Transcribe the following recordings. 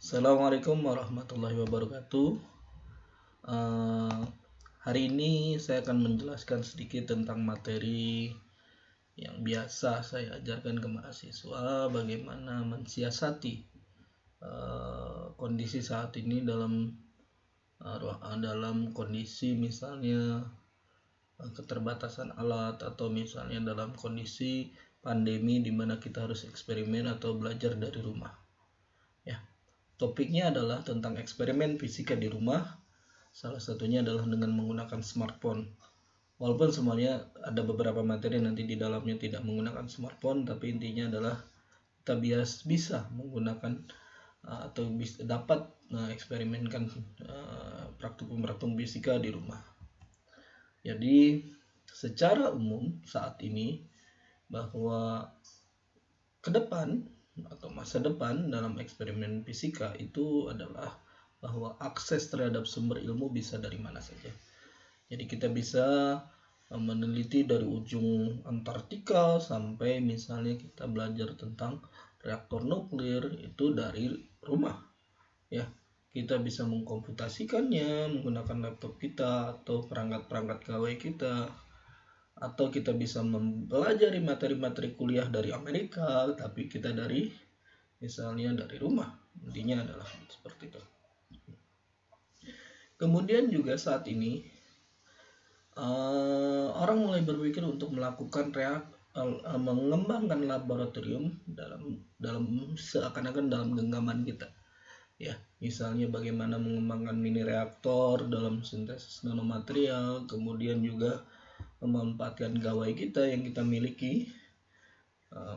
Assalamualaikum warahmatullahi wabarakatuh. Hari ini saya akan menjelaskan sedikit tentang materi yang biasa saya ajarkan ke mahasiswa, bagaimana mensiasati kondisi saat ini dalam kondisi misalnya keterbatasan alat, atau misalnya dalam kondisi pandemi di mana kita harus eksperimen atau belajar dari rumah. Ya. Topiknya adalah tentang eksperimen fisika di rumah. Salah satunya adalah dengan menggunakan smartphone. Walaupun semuanya ada beberapa materi nanti di dalamnya tidak menggunakan smartphone, tapi intinya adalah kita bisa menggunakan atau dapat eksperimenkan praktikum fisika di rumah. Jadi secara umum saat ini bahwa ke depan atau masa depan dalam eksperimen fisika itu adalah bahwa akses terhadap sumber ilmu bisa dari mana saja. Jadi kita bisa meneliti dari ujung Antartika sampai misalnya kita belajar tentang reaktor nuklir itu dari rumah. Ya, kita bisa mengkomputasikannya menggunakan laptop kita atau perangkat-perangkat gawai kita, atau kita bisa mempelajari materi-materi kuliah dari Amerika tapi kita misalnya dari rumah. Intinya adalah seperti itu. Kemudian juga saat ini orang mulai berpikir untuk melakukan mengembangkan laboratorium dalam seakan-akan dalam genggaman kita. Ya, misalnya bagaimana mengembangkan mini reaktor dalam sintesis nanomaterial, kemudian juga memanfaatkan gawai kita yang kita miliki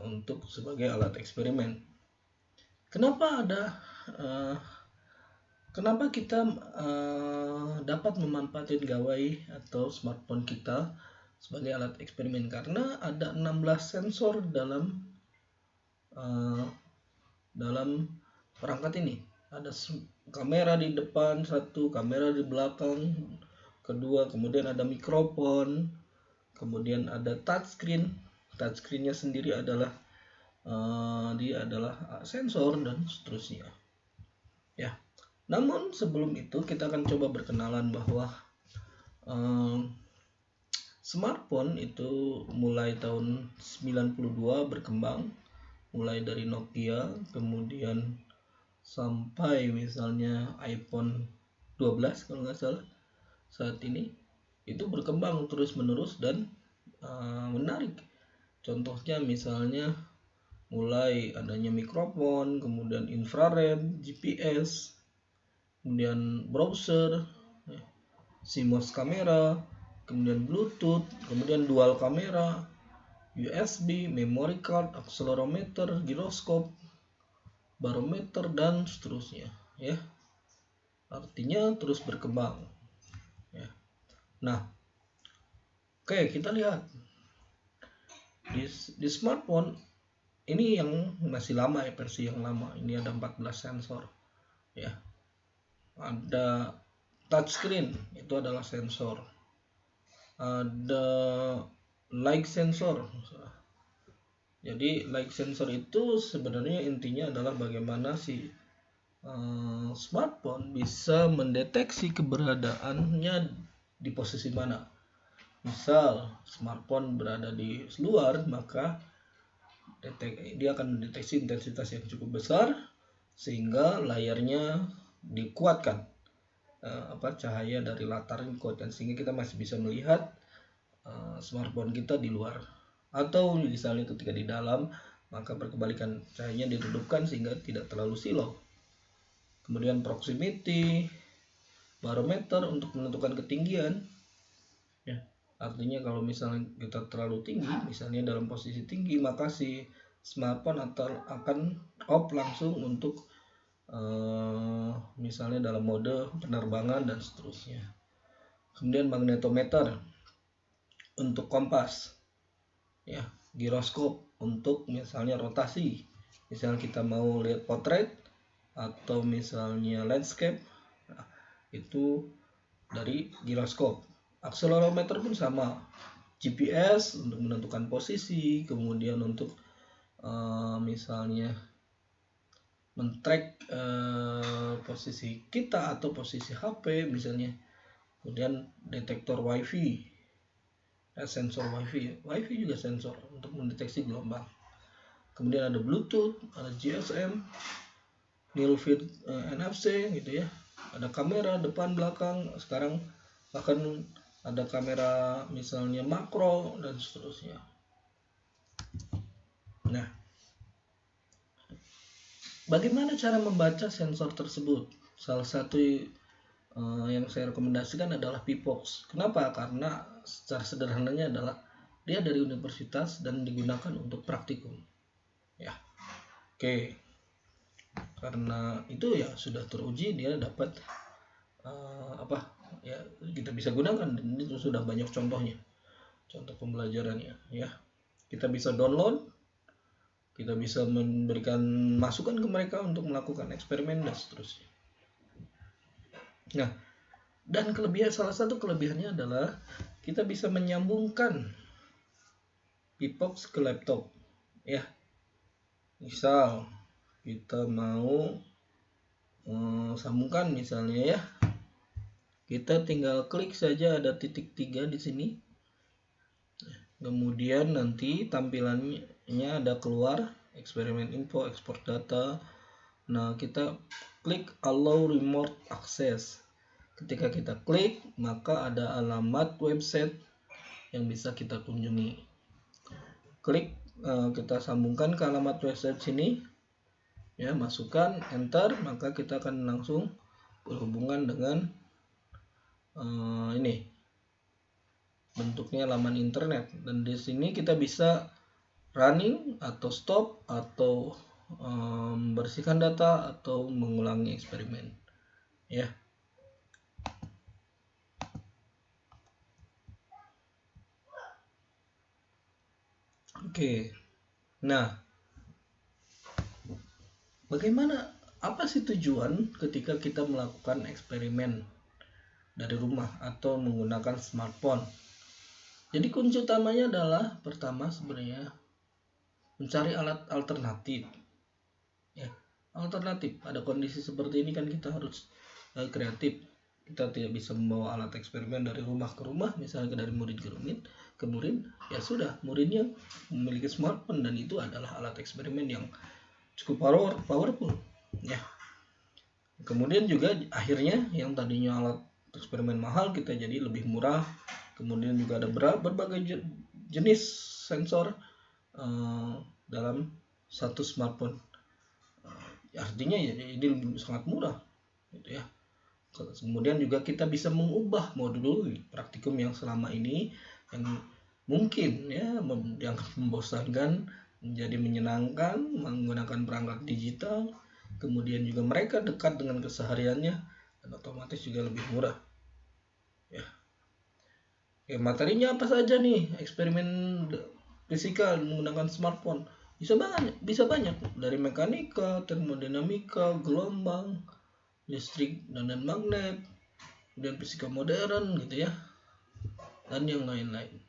untuk sebagai alat eksperimen. Kenapa kita dapat memanfaatkan gawai atau smartphone kita sebagai alat eksperimen? Karena ada 16 sensor dalam perangkat ini. Ada kamera di depan, satu kamera di belakang, kedua, kemudian ada mikrofon, kemudian ada touchscreen. Touchscreennya sendiri adalah dia adalah sensor dan seterusnya. Ya. Namun sebelum itu kita akan coba berkenalan bahwa smartphone itu mulai tahun 92 berkembang, mulai dari Nokia, kemudian sampai misalnya iPhone 12 kalau nggak salah saat ini, itu berkembang terus menerus dan menarik. Contohnya misalnya mulai adanya mikrofon, kemudian infrared, GPS, kemudian browser, CMOS kamera, kemudian Bluetooth, kemudian dual kamera, USB, memory card, accelerometer, giroskop, barometer, dan seterusnya. Ya, artinya terus berkembang. Ya. Nah, oke, kita lihat di smartphone ini yang masih lama ya, versi yang lama. Ini ada 14 sensor. Ya, ada touchscreen, itu adalah sensor. Ada light sensor. Jadi light sensor itu sebenarnya intinya adalah bagaimana si smartphone bisa mendeteksi keberadaannya di posisi mana. Misal smartphone berada di luar, maka dia akan mendeteksi intensitas yang cukup besar sehingga layarnya dikuatkan, cahaya dari latar dikuatkan sehingga kita masih bisa melihat smartphone kita di luar. Atau misalnya ketika di dalam, maka berkebalikan, cahayanya diredupkan sehingga tidak terlalu silau. Kemudian proximity, barometer untuk menentukan ketinggian. Ya, artinya kalau misalnya kita terlalu tinggi, misalnya dalam posisi tinggi, maka si smartphone akan off langsung untuk misalnya dalam mode penerbangan dan seterusnya. Kemudian magnetometer untuk kompas. Ya, giroskop untuk misalnya rotasi. Misalnya kita mau lihat potret atau misalnya landscape, nah, itu dari giroskop. Accelerometer pun sama. GPS untuk menentukan posisi, kemudian untuk misalnya men-track posisi kita atau posisi HP misalnya. Kemudian detektor WiFi, sensor WiFi. WiFi juga sensor untuk mendeteksi gelombang. Kemudian ada Bluetooth, ada GSM, Near Field NFC gitu ya. Ada kamera depan belakang. Sekarang bahkan ada kamera misalnya makro dan seterusnya. Nah, bagaimana cara membaca sensor tersebut? Salah satu yang saya rekomendasikan adalah Pipox. Kenapa? Karena secara sederhananya adalah dia dari universitas dan digunakan untuk praktikum. Ya, oke. Karena itu ya sudah teruji, dia dapat ya kita bisa gunakan, dan itu sudah banyak contohnya, contoh pembelajarannya ya. Kita bisa download, kita bisa memberikan masukan ke mereka untuk melakukan eksperimen dan seterusnya. Nah, dan salah satu kelebihannya adalah kita bisa menyambungkan Pipox ke laptop ya. Misal kita mau sambungkan misalnya ya, kita tinggal klik saja ada titik 3 di sini. Kemudian nanti tampilannya ada keluar eksperimen info, export data. Nah, kita klik allow remote access. Ketika kita klik, maka ada alamat website yang bisa kita kunjungi. Klik, kita sambungkan ke alamat website sini. Ya, masukkan enter, maka kita akan langsung berhubungan dengan ini bentuknya laman internet, dan di sini kita bisa running atau stop atau membersihkan data atau mengulangi eksperimen ya. Oke. Nah, apa sih tujuan ketika kita melakukan eksperimen dari rumah atau menggunakan smartphone? Jadi kunci utamanya adalah pertama sebenarnya mencari alat alternatif. Ya, alternatif. Pada kondisi seperti ini kan kita harus kreatif. Kita tidak bisa membawa alat eksperimen dari rumah ke rumah, misalnya dari murid ke murid, ya sudah, muridnya memiliki smartphone dan itu adalah alat eksperimen yang cukup powerful ya. Kemudian juga akhirnya yang tadinya alat eksperimen mahal kita jadi lebih murah. Kemudian juga ada berbagai jenis sensor dalam satu smartphone. Artinya ya ini sangat murah gitu ya. Kemudian juga kita bisa mengubah modul praktikum yang selama ini yang mungkin ya yang membosankan menjadi menyenangkan menggunakan perangkat digital. Kemudian juga mereka dekat dengan kesehariannya dan otomatis juga lebih murah ya. Oke, materinya apa saja nih eksperimen fisika menggunakan smartphone? Bisa banyak dari mekanika, termodinamika, gelombang, listrik dan magnet, kemudian fisika modern gitu ya, dan yang lain-lain.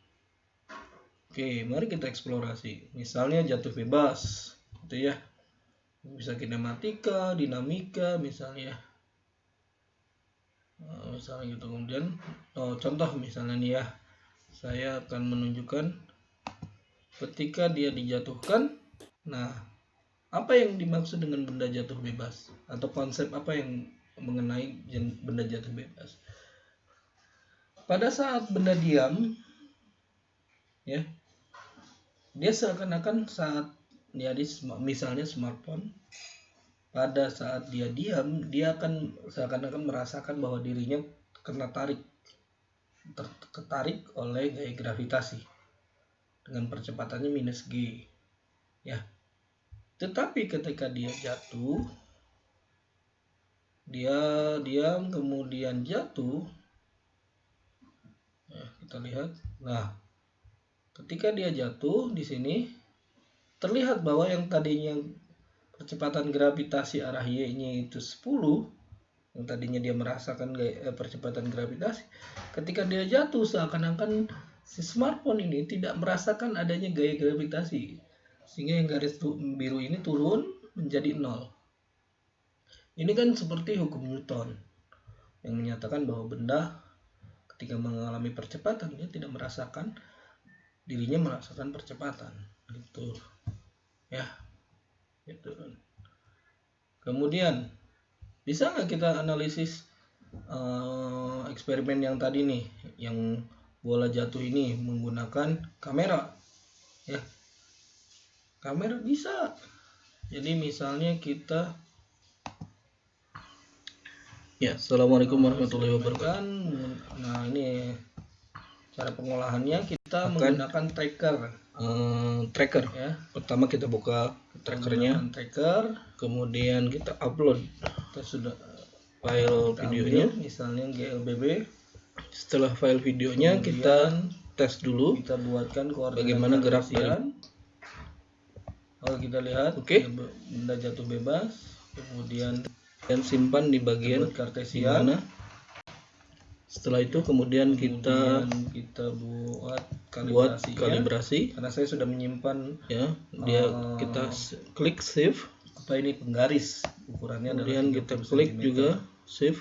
Oke, mari kita eksplorasi. Misalnya jatuh bebas gitu ya, bisa kinematika, dinamika misalnya gitu. Kemudian contoh misalnya nih ya, saya akan menunjukkan ketika dia dijatuhkan. Nah, apa yang dimaksud dengan benda jatuh bebas, atau konsep apa yang mengenai benda jatuh bebas? Pada saat benda diam ya, dia seakan-akan saat dia misalnya smartphone, pada saat dia diam, dia akan seakan-akan merasakan bahwa dirinya kena ketarik oleh gaya gravitasi dengan percepatannya minus g ya. Tetapi ketika dia jatuh, dia diam kemudian jatuh ya, kita lihat. Nah, ketika dia jatuh di sini terlihat bahwa yang tadinya percepatan gravitasi arah y-nya itu 10, yang tadinya dia merasakan percepatan gravitasi, ketika dia jatuh seakan-akan si smartphone ini tidak merasakan adanya gaya gravitasi, sehingga yang garis biru ini turun menjadi 0. Ini kan seperti hukum Newton yang menyatakan bahwa benda ketika mengalami percepatan dia tidak merasakan dirinya merasakan percepatan, gitu ya, gitu. Kemudian bisa nggak kita analisis eksperimen yang tadi nih, yang bola jatuh ini menggunakan kamera, ya? Kamera bisa. Jadi misalnya kita, ya, assalamualaikum warahmatullahi wabarakatuh. Nah, ini cara pengolahannya, kita menggunakan tracker ya. Pertama kita buka trackernya, kemudian kita upload, kita sudah file videonya, misalnya GLBB. Setelah file videonya kita tes dulu, kita buatkan koordinat bagaimana gerak dari. Kalau kita lihat, benda jatuh bebas, kemudian simpan di bagian kartesian. Setelah itu kemudian kita buat kalibrasi. Karena saya sudah menyimpan, ya, kita klik save. Apa ini penggaris, ukurannya kemudian kita klik juga save.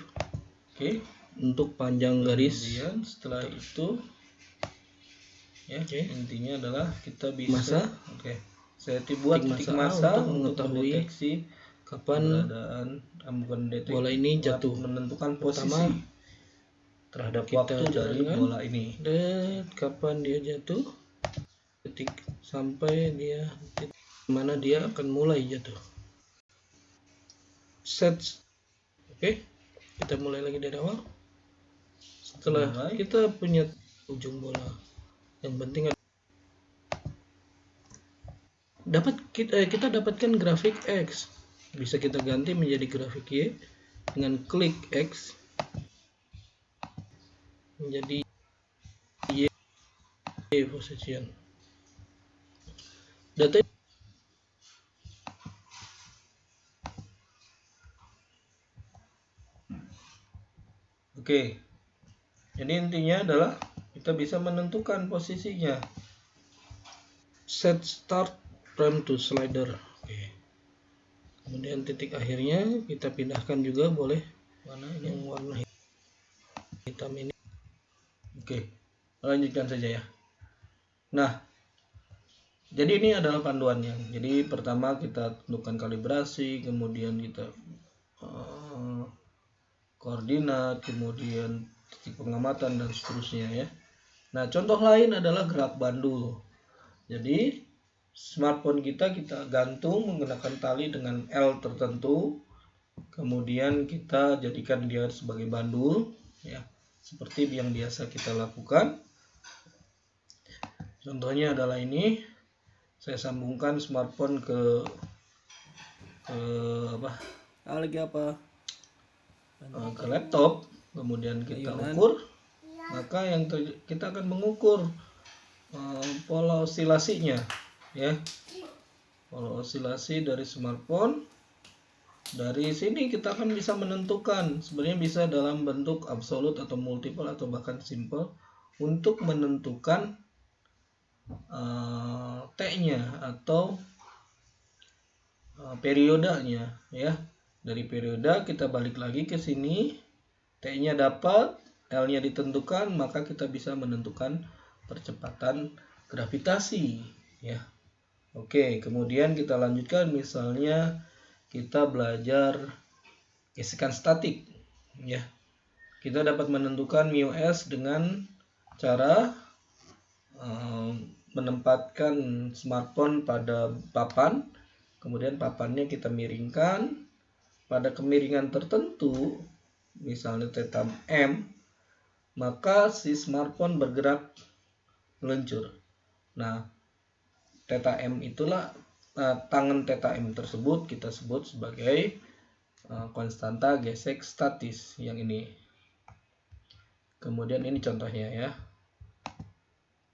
Oke. Untuk panjang garis. Kemudian setelah itu, ya, intinya adalah kita bisa masa. Saya buat titik masa untuk mendeteksi kapan bola ini jatuh, menentukan posisi terhadap waktu dari bola ini. Dan kapan dia jatuh, ketik sampai dia mana dia akan mulai jatuh. Set. Oke, kita mulai lagi dari awal. Setelah kita punya ujung bola, yang penting kita dapatkan grafik X. Bisa kita ganti menjadi grafik Y dengan klik X menjadi Y position. Data Oke. Jadi intinya adalah kita bisa menentukan posisinya. Set start frame to slider. Oke. Kemudian titik akhirnya kita pindahkan juga boleh, mana ini yang warna hitam ini. Oke, lanjutkan saja ya. Nah, jadi ini adalah panduannya. Jadi pertama kita tentukan kalibrasi, kemudian kita koordinat, kemudian titik pengamatan dan seterusnya ya. Nah, contoh lain adalah gerak bandul. Jadi smartphone kita gantung menggunakan tali dengan L tertentu, kemudian kita jadikan dia sebagai bandul ya, seperti yang biasa kita lakukan. Contohnya adalah ini, saya sambungkan smartphone ke laptop, kemudian kita ukur, maka yang kita akan mengukur pola osilasinya ya, pola osilasi dari smartphone. Dari sini kita akan bisa menentukan, sebenarnya bisa dalam bentuk absolut atau multiple atau bahkan simple, untuk menentukan T-nya atau periodenya ya. Dari periode kita balik lagi ke sini, T-nya dapat, L-nya ditentukan, maka kita bisa menentukan percepatan gravitasi ya. Oke, kemudian kita lanjutkan, misalnya kita belajar gesekan statik ya. Kita dapat menentukan μs dengan cara menempatkan smartphone pada papan, kemudian papannya kita miringkan pada kemiringan tertentu, misalnya theta m, maka si smartphone bergerak meluncur. Nah, theta m itulah tangan theta m tersebut kita sebut sebagai konstanta gesek statis yang ini. Kemudian ini contohnya ya.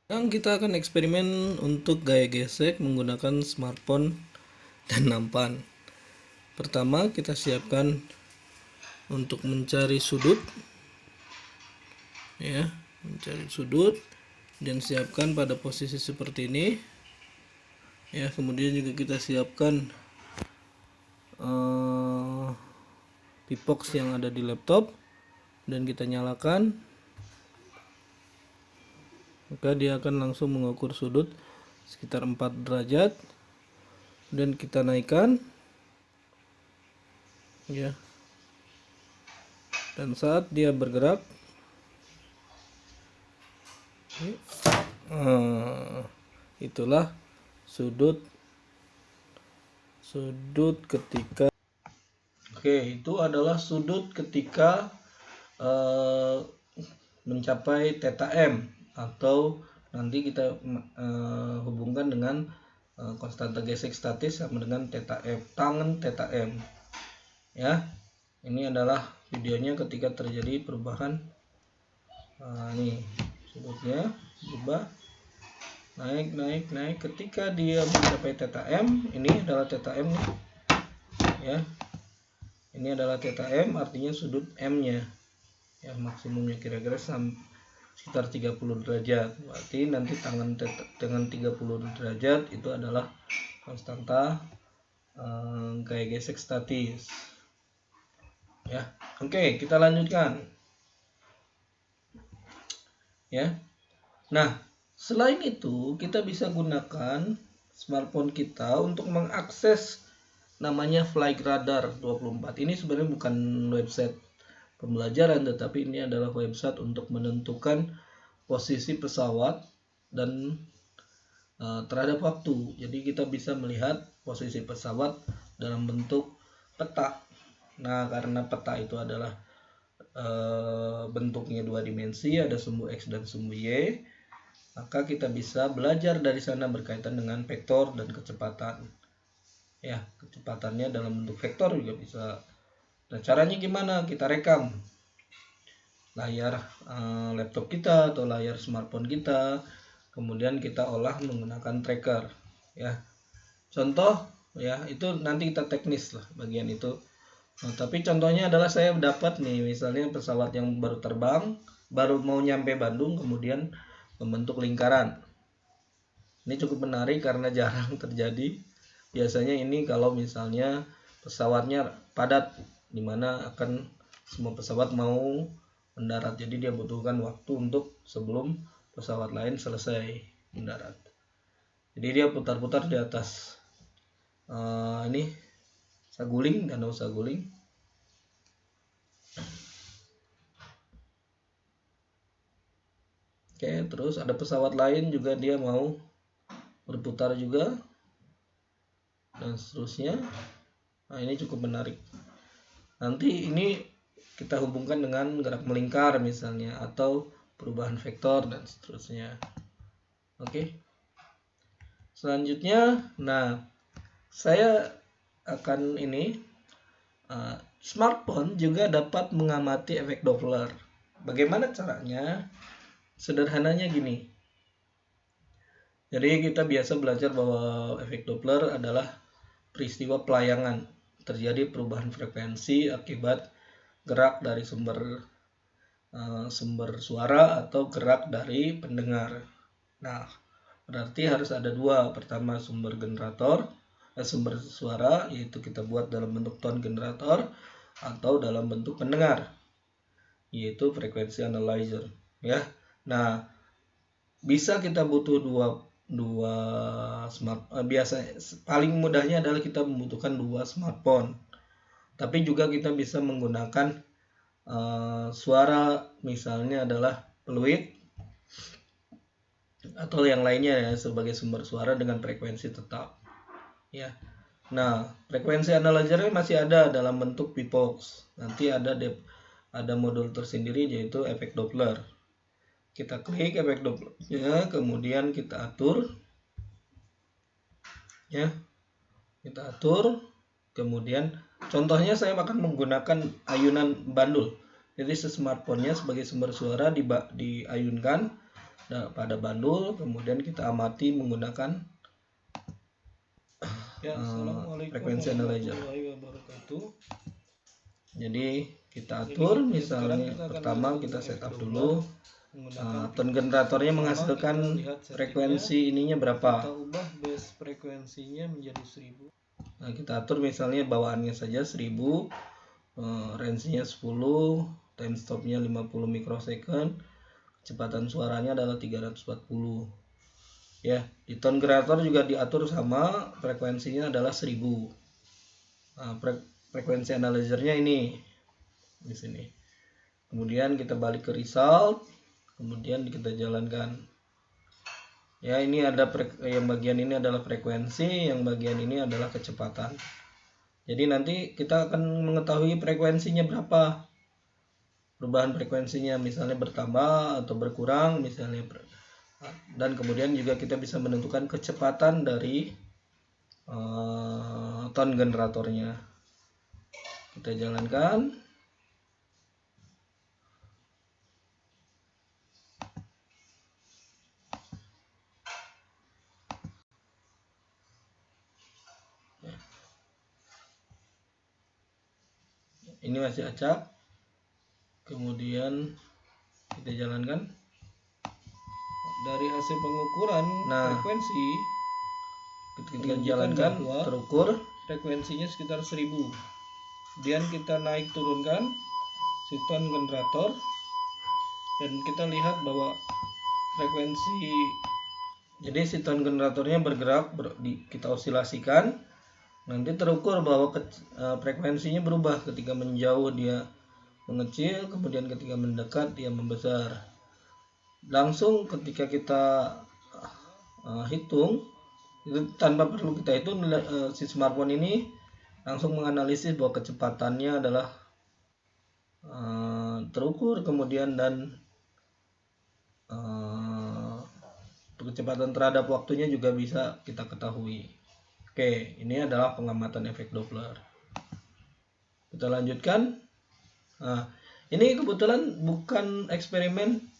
Sekarang kita akan eksperimen untuk gaya gesek menggunakan smartphone dan nampan. Pertama kita siapkan untuk mencari sudut ya, mencari sudut dan siapkan pada posisi seperti ini ya. Kemudian juga kita siapkan Pipox yang ada di laptop dan kita nyalakan, maka dia akan langsung mengukur sudut sekitar 4 derajat dan kita naikkan ya. Dan saat dia bergerak, itulah sudut ketika itu adalah sudut ketika mencapai theta m, atau nanti kita hubungkan dengan konstanta gesek statis sama dengan theta m, tangen theta m ya. Ini adalah videonya ketika terjadi perubahan. Nih sudutnya berubah, naik ketika dia mencapai theta m. Ini adalah theta m nih ya. Ini adalah theta m, artinya sudut m nya ya, maksimumnya kira-kira sekitar 30 derajat. Berarti nanti tangan dengan 30 derajat itu adalah konstanta gaya gesek statis ya. Oke, kita lanjutkan ya. Nah, selain itu kita bisa gunakan smartphone kita untuk mengakses namanya Flight Radar 24. Ini sebenarnya bukan website pembelajaran, tetapi ini adalah website untuk menentukan posisi pesawat dan terhadap waktu. Jadi kita bisa melihat posisi pesawat dalam bentuk peta. Nah, karena peta itu adalah bentuknya 2 dimensi, ada sumbu X dan sumbu Y, maka kita bisa belajar dari sana berkaitan dengan vektor dan kecepatan ya. Kecepatannya dalam bentuk vektor juga bisa. Nah, caranya gimana? Kita rekam layar laptop kita atau layar smartphone kita, kemudian kita olah menggunakan tracker ya. Contoh ya, itu nanti kita teknis lah bagian itu. Nah, tapi contohnya adalah saya dapat nih, misalnya pesawat yang baru terbang, baru mau nyampe Bandung, kemudian membentuk lingkaran. Ini cukup menarik karena jarang terjadi. Biasanya ini kalau misalnya pesawatnya padat, dimana akan semua pesawat mau mendarat, jadi dia butuhkan waktu untuk sebelum pesawat lain selesai mendarat. Jadi dia putar-putar di atas ini Saguling, Danau Saguling. Oke, terus ada pesawat lain juga dia mau berputar juga dan seterusnya. Nah, ini cukup menarik. Nanti ini kita hubungkan dengan gerak melingkar misalnya, atau perubahan vektor dan seterusnya. Oke. Selanjutnya, nah saya akan smartphone juga dapat mengamati efek Doppler. Bagaimana caranya? Sederhananya gini. Jadi kita biasa belajar bahwa efek Doppler adalah peristiwa pelayangan, terjadi perubahan frekuensi akibat gerak dari sumber suara atau gerak dari pendengar. Nah, berarti harus ada dua. Pertama, sumber suara, yaitu kita buat dalam bentuk tone generator atau dalam bentuk pendengar, yaitu frekuensi analyzer ya. Nah, bisa kita butuh dua biasa paling mudahnya adalah kita membutuhkan 2 smartphone. Tapi juga kita bisa menggunakan suara, misalnya adalah peluit atau yang lainnya ya, sebagai sumber suara dengan frekuensi tetap ya. Nah, frekuensi analyzer masih ada dalam bentuk Pipox. Nanti ada modul tersendiri yaitu efek Doppler. Kita klik efek Dopplernya, kemudian kita atur ya. Kita atur, kemudian contohnya saya akan menggunakan ayunan bandul. Jadi smartphone-nya sebagai sumber suara diayunkan pada bandul, kemudian kita amati menggunakan frekuensi analyzer. Jadi kita atur, misalnya pertama kita setup dulu tone generatornya menghasilkan frekuensi ininya berapa. Kita ubah base frekuensinya menjadi 1000. Nah, kita atur misalnya bawaannya saja 1000, range-nya 10, time stop-nya 50 mikrosecond, kecepatan suaranya adalah 340. Ya, di tone generator juga diatur sama, frekuensinya adalah 1000. Nah, frekuensi analyzernya ini di sini. Kemudian kita balik ke result, kemudian kita jalankan. Ya, ini ada yang bagian ini adalah frekuensi, yang bagian ini adalah kecepatan. Jadi nanti kita akan mengetahui frekuensinya berapa, perubahan frekuensinya misalnya bertambah atau berkurang misalnya, dan kemudian juga kita bisa menentukan kecepatan dari tone generatornya. Kita jalankan. Ini masih acak. Kemudian kita jalankan. Dari hasil pengukuran frekuensi kita jalankan, terukur frekuensinya sekitar 1000. Kemudian kita naik turunkan si tone generator dan kita lihat bahwa frekuensi, jadi si tone generatornya bergerak, kita osilasikan, nanti terukur bahwa frekuensinya berubah. Ketika menjauh dia mengecil, kemudian ketika mendekat dia membesar. Langsung ketika kita hitung, itu tanpa perlu kita hitung, si smartphone ini langsung menganalisis bahwa kecepatannya adalah terukur, kemudian dan kecepatan terhadap waktunya juga bisa kita ketahui. Oke, ini adalah pengamatan efek Doppler. Kita lanjutkan. Nah, ini kebetulan bukan eksperimen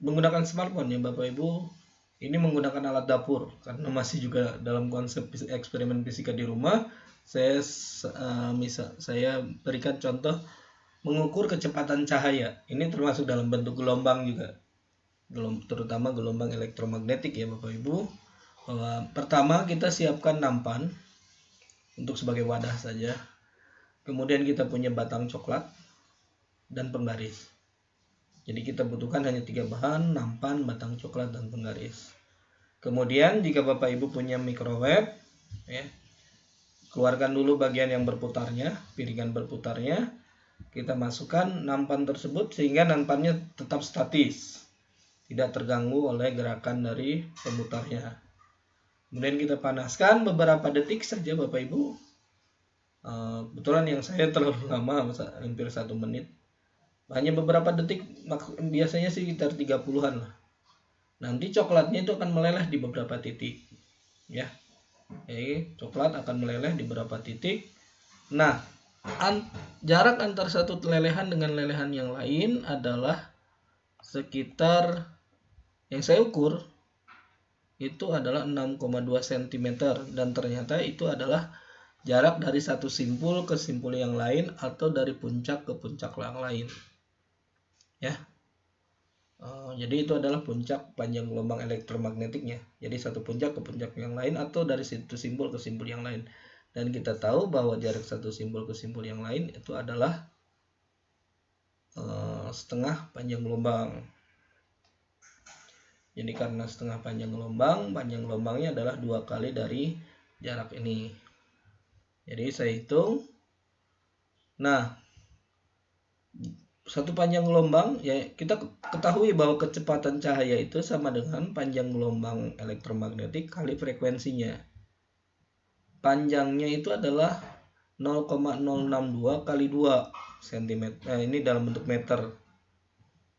menggunakan smartphone ya Bapak Ibu. Ini menggunakan alat dapur, karena masih juga dalam konsep eksperimen fisika di rumah. Saya berikan contoh mengukur kecepatan cahaya. Ini termasuk dalam bentuk gelombang juga, terutama gelombang elektromagnetik ya Bapak Ibu. Pertama kita siapkan nampan untuk sebagai wadah saja. Kemudian kita punya batang coklat dan penggaris. Jadi kita butuhkan hanya 3 bahan, nampan, batang coklat, dan penggaris. Kemudian jika Bapak Ibu punya microwave, ya, keluarkan dulu bagian yang berputarnya, piringan berputarnya. Kita masukkan nampan tersebut sehingga nampannya tetap statis, tidak terganggu oleh gerakan dari pemutarnya. Kemudian kita panaskan beberapa detik saja Bapak Ibu. Kebetulan yang saya terlalu lama, hampir 1 menit. Hanya beberapa detik, biasanya sih sekitar 30-an lah. Nanti coklatnya itu akan meleleh di beberapa titik, ya. Jadi coklat akan meleleh di beberapa titik. Nah, jarak antar satu lelehan dengan lelehan yang lain adalah sekitar, yang saya ukur itu adalah 6,2 cm, dan ternyata itu adalah jarak dari satu simpul ke simpul yang lain atau dari puncak ke puncak yang lain. Ya, jadi itu adalah puncak panjang gelombang elektromagnetiknya. Jadi satu puncak ke puncak yang lain atau dari satu simpul ke simpul yang lain. Dan kita tahu bahwa jarak satu simpul ke simpul yang lain itu adalah setengah panjang gelombang. Jadi karena setengah panjang gelombangnya adalah 2 kali dari jarak ini. Jadi saya hitung. Nah, satu panjang gelombang, ya kita ketahui bahwa kecepatan cahaya itu sama dengan panjang gelombang elektromagnetik kali frekuensinya. Panjangnya itu adalah 0,062 kali 2 cm. Ini dalam bentuk meter.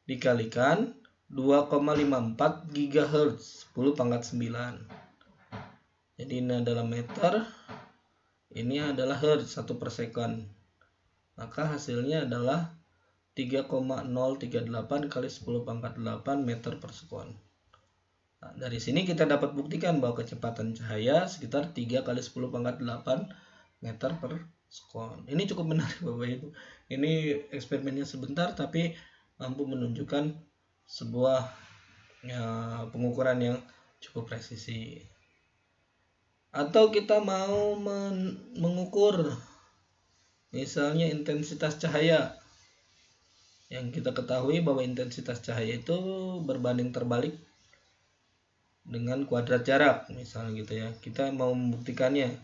Dikalikan 2,54 GHz 10 pangkat 9. Jadi ini adalah meter, ini adalah hertz 1 per second. Maka hasilnya adalah 3,038 kali 10 pangkat 8 meter per sekon. Nah, dari sini kita dapat buktikan bahwa kecepatan cahaya sekitar 3 kali 10 pangkat 8 meter per sekon. Ini cukup menarik Bapak Ibu. Ini eksperimennya sebentar tapi mampu menunjukkan sebuah pengukuran yang cukup presisi. Atau kita mau mengukur Misalnya intensitas cahaya, yang kita ketahui bahwa intensitas cahaya itu berbanding terbalik dengan kuadrat jarak, misalnya gitu ya. Kita mau membuktikannya,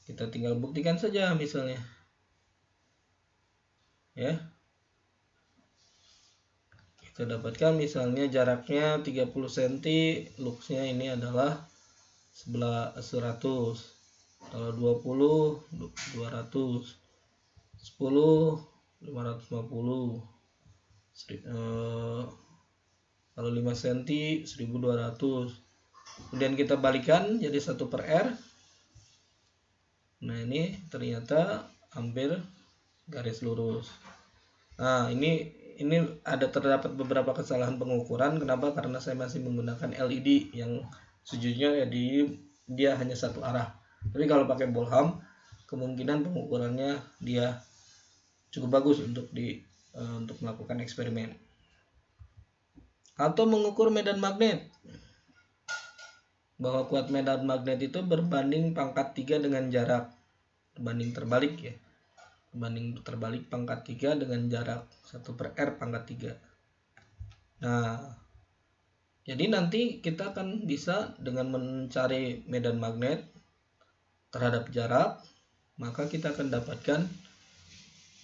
kita tinggal buktikan saja misalnya, ya. Kita dapatkan misalnya jaraknya 30 cm, luxnya ini adalah 100. Kalau 20, 200. 10, 550. Kalau 5 cm 1200. Kemudian kita balikan jadi 1/r. Nah, ini ternyata hampir garis lurus. Nah, ini terdapat beberapa kesalahan pengukuran. Kenapa? Karena saya masih menggunakan LED yang sejujurnya ya dia hanya satu arah. Tapi kalau pakai bolham, kemungkinan pengukurannya dia cukup bagus untuk melakukan eksperimen. Atau mengukur medan magnet, bahwa kuat medan magnet itu berbanding pangkat 3 dengan jarak, berbanding terbalik ya, berbanding terbalik pangkat 3 dengan jarak 1/r pangkat 3. Nah, jadi nanti kita akan bisa dengan mencari medan magnet terhadap jarak, maka kita akan dapatkan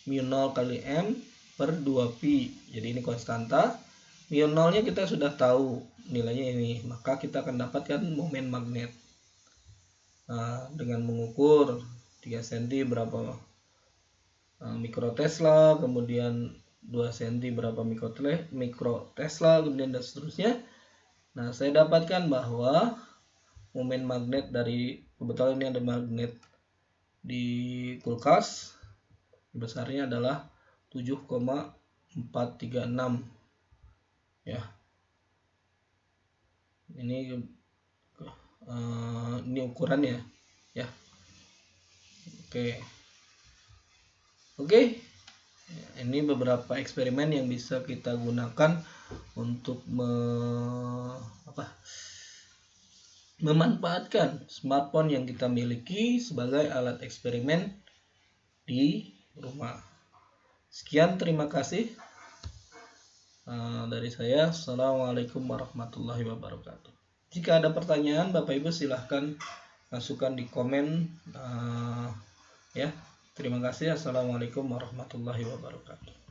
mu0 kali m per 2pi. Jadi ini konstanta. Mu0-nya kita sudah tahu nilainya ini, maka kita akan dapatkan momen magnet. Nah, dengan mengukur 3 cm berapa mikrotesla, kemudian 2 cm berapa mikrotesla, kemudian dan seterusnya. Nah, saya dapatkan bahwa momen magnet dari, kebetulan ini ada magnet di kulkas, besarnya adalah 7,436 ya. Ini ukurannya ya. Oke. Ini beberapa eksperimen yang bisa kita gunakan untuk memanfaatkan smartphone yang kita miliki sebagai alat eksperimen di rumah. Sekian, terima kasih dari saya. Assalamualaikum warahmatullahi wabarakatuh. Jika ada pertanyaan, Bapak Ibu silahkan masukkan di komen ya. Terima kasih. Assalamualaikum warahmatullahi wabarakatuh.